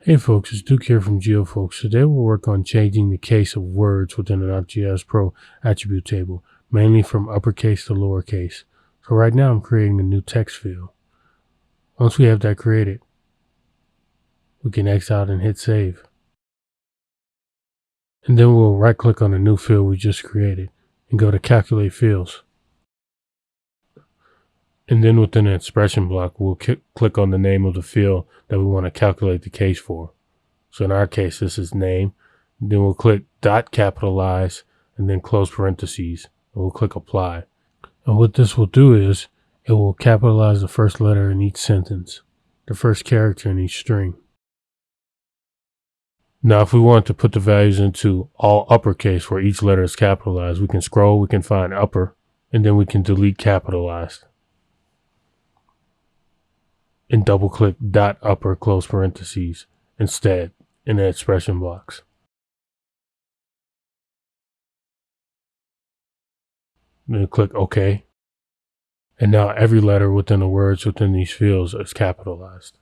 Hey folks, it's Duke here from GeoFolks. Today we'll work on changing the case of words within an ArcGIS Pro attribute table, mainly from uppercase to lowercase. So right now I'm creating a new text field. Once we have that created, we can X out and hit save. And then we'll right click on the new field we just created and go to calculate fields. And then within the expression block, we'll click on the name of the field that we want to calculate the case for. So in our case, this is name. Then we'll click dot capitalize and then close parentheses. And we'll click apply. And what this will do is it will capitalize the first letter in each sentence, the first character in each string. Now, if we want to put the values into all uppercase where each letter is capitalized, we can scroll, we can find upper, and then we can delete capitalized. And double click dot upper close parentheses instead in the expression blocks. Then click OK. And now every letter within the words within these fields is capitalized.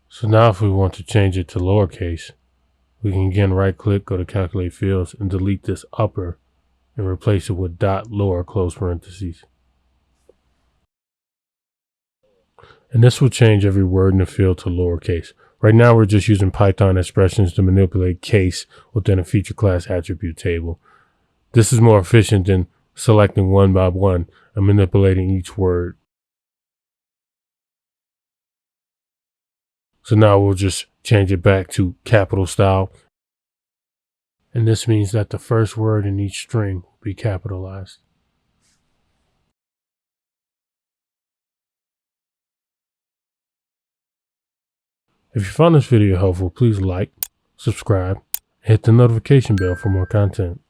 So now if we want to change it to lowercase, we can again right click, go to calculate fields and delete this upper and replace it with dot lower close parentheses. And this will change every word in the field to lowercase. Right now we're just using Python expressions to manipulate case within a feature class attribute table. This is more efficient than selecting one by one and manipulating each word. So now we'll just change it back to capital style. And this means that the first word in each string will be capitalized. If you found this video helpful, please like, subscribe, and hit the notification bell for more content.